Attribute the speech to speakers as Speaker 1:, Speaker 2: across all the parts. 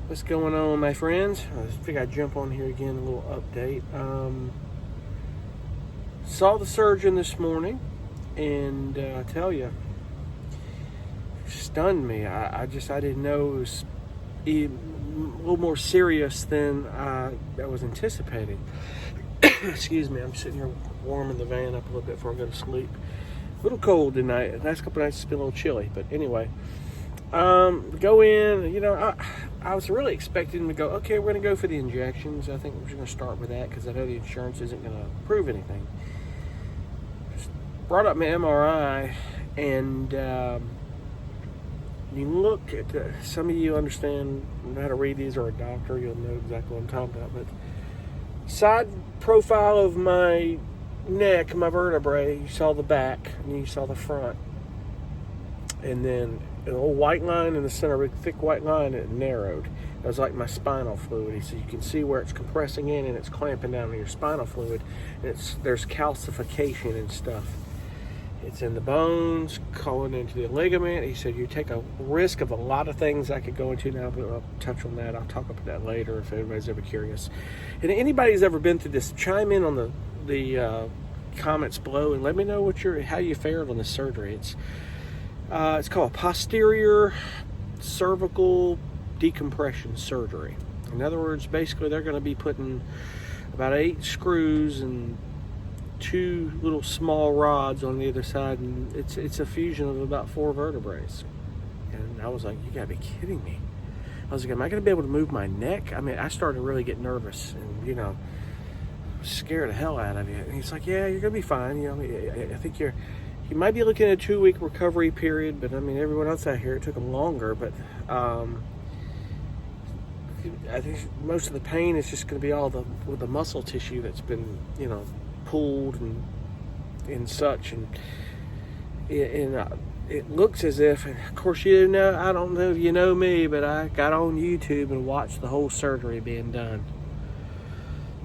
Speaker 1: What's going on, my friends? I think I'd jump on here again, a little update. Saw the surgeon this morning, and I tell you, stunned me. I didn't know it was a little more serious than I was anticipating. Excuse me, I'm sitting here warming the van up a little bit before I go to sleep. A little cold tonight. The last couple of nights it's been a little chilly, but anyway. Go in, I was really expecting to go, okay, we're going to go for the injections. I think we're just going to start with that because I know the insurance isn't going to prove anything. Just brought up my MRI, and you look at some of you understand how to read these, or a doctor, you'll know exactly what I'm talking about. But side profile of my neck, my vertebrae, you saw the back, and you saw the front. And then an old white line in the center, a big thick white line, it narrowed. That was like my spinal fluid. He said you can see where it's compressing in and it's clamping down on your spinal fluid. And there's calcification and stuff. It's in the bones, going into the ligament. He said you take a risk of a lot of things I could go into now, but I'll touch on that. I'll talk about that later if anybody's ever curious. And anybody's ever been through this, chime in on the comments below and let me know how you fared on the surgery. It's called posterior cervical decompression surgery. In other words, basically they're going to be putting about 8 screws and 2 little small rods on the other side, and it's a fusion of about 4 vertebrae. And I was like, you gotta be kidding me. I was like, am I going to be able to move my neck? I mean, I started to really get nervous and, scared the hell out of you. And he's like, yeah, you're going to be fine. I think you might be looking at a 2-week recovery period, but I mean, everyone else out here, it took them longer. But I think most of the pain is just going to be all with the muscle tissue that's been, pulled and such. And it looks as if, and of course, I don't know if you know me, but I got on YouTube and watched the whole surgery being done.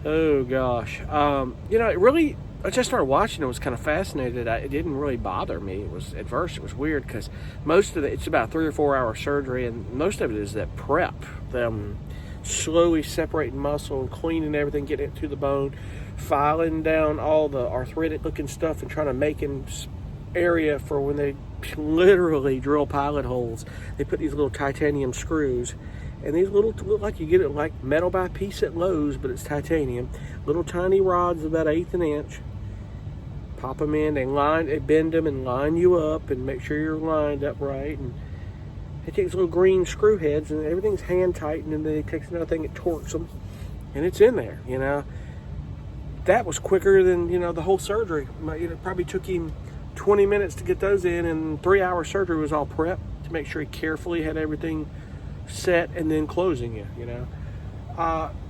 Speaker 1: Oh gosh, it really. I just started watching. I was kind of fascinated. It didn't really bother me. It was at first. It was weird because most of it's about 3 or 4 hour surgery, and most of it is that prep, them slowly separating muscle and cleaning everything, getting it to the bone, filing down all the arthritic looking stuff, and trying to make an area for when they literally drill pilot holes. They put these little titanium screws. And these look like you get it like metal by piece at Lowe's, but it's titanium. Little tiny rods about 1/8 an inch. Pop them in, they bend them and line you up and make sure you're lined up right. And it takes little green screw heads and everything's hand tightened, and then it takes another thing, it torques them, and it's in there. That was quicker than the whole surgery. It probably took him 20 minutes to get those in, and 3 hour surgery was all prep to make sure he carefully had everything set and then closing you.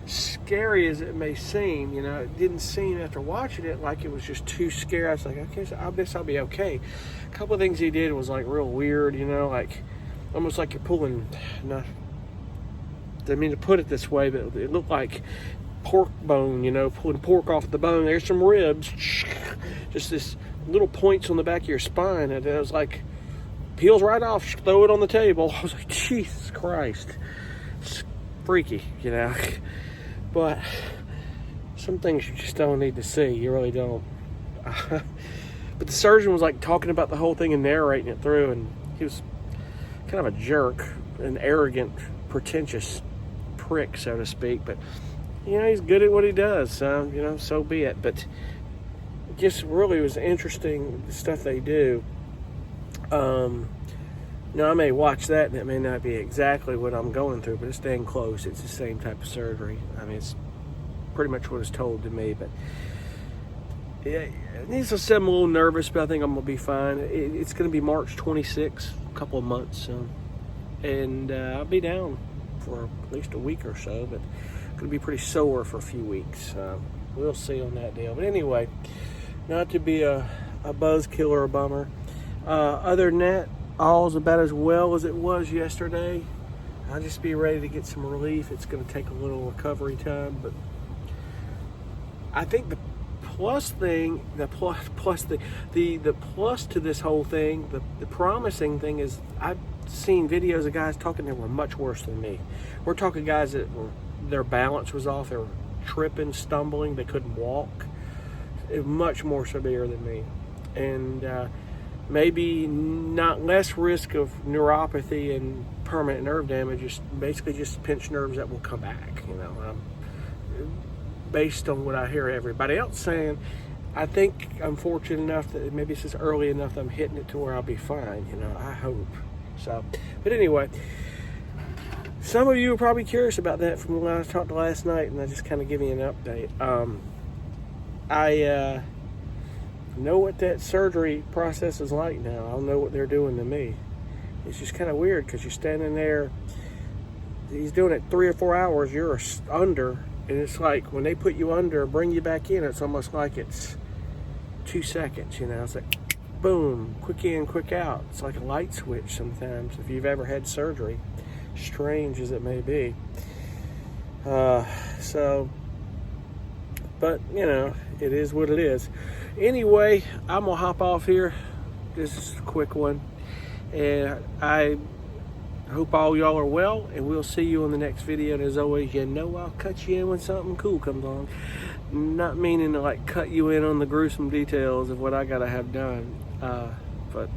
Speaker 1: Scary as it may seem, it didn't seem after watching it like it was just too scary. I was like, okay, so I guess I'll be okay. A couple of things he did was like real weird, like almost like you're pulling, I didn't mean to put it this way, but it looked like pork bone, pulling pork off the bone. There's some ribs, just this little points on the back of your spine, and it was like peels right off, throw it on the table. I was like, Jesus Christ. It's freaky, But some things you just don't need to see. You really don't. But the surgeon was like talking about the whole thing and narrating it through, and he was kind of a jerk, an arrogant, pretentious prick, so to speak. But, he's good at what he does, so, so be it. But it just really was interesting, the stuff they do. I may watch that and it may not be exactly what I'm going through, but it's dang close. It's the same type of surgery. I mean, it's pretty much what is told to me, but needless to say, I'm a little nervous, but I think I'm going to be fine. It's going to be March 26th, a couple of months, and I'll be down for at least a week or so, but going to be pretty sore for a few weeks. We'll see on that deal. But anyway, not to be a buzzkill or a bummer. Other than that, all's about as well as it was yesterday. I'll just be ready to get some relief. It's going to take a little recovery time, but I think the plus to this whole thing, the promising thing is I seen videos of guys talking that were much worse than me. We're talking guys that their balance was off, they were tripping, stumbling, they couldn't walk. It was much more severe than me. And maybe not less risk of neuropathy and permanent nerve damage, just basically just pinched nerves that will come back, based on what I hear everybody else saying. I think I'm fortunate enough that maybe it's just early enough that I'm hitting it to where I'll be fine, I hope. So, but anyway, some of you are probably curious about that from when I talked last night, and I just kind of give you an update. I know what that surgery process is like now. I know what they're doing to me. It's just kind of weird because you're standing there, he's doing it 3 or 4 hours, you're under, and it's like when they put you under, bring you back in, it's almost like it's 2 seconds, It's like, boom, quick in, quick out. It's like a light switch sometimes, if you've ever had surgery, strange as it may be. But, it is what it is. Anyway, I'm going to hop off here. This is a quick one. And I hope all y'all are well, and we'll see you in the next video. And as always, I'll cut you in when something cool comes along. Not meaning to cut you in on the gruesome details of what I gotta have done, but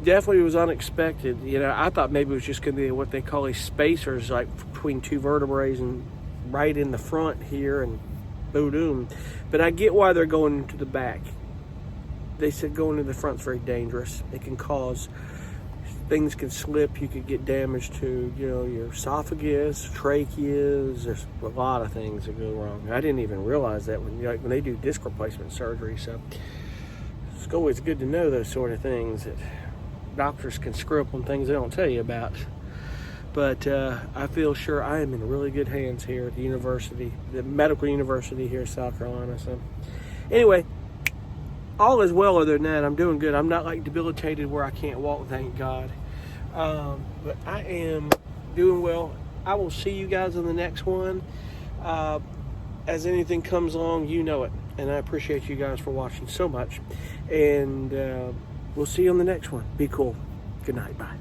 Speaker 1: definitely was unexpected. I thought maybe it was just gonna be what they call these spacers, between 2 vertebrae and right in the front here, and boom. But I get why they're going to the back. They said going to the front's very dangerous. It can cause, things can slip. You could get damage to, your esophagus, tracheas. There's a lot of things that go wrong. I didn't even realize that when they do disc replacement surgery. So it's always good to know those sort of things, that doctors can screw up on things they don't tell you about. But I feel sure I am in really good hands here at the university, the medical university here in South Carolina. So anyway, all is well other than that. I'm doing good. I'm not debilitated where I can't walk, thank God. But I am doing well. I will see you guys on the next one. As anything comes along, you know it. And I appreciate you guys for watching so much. And we'll see you on the next one. Be cool. Good night. Bye.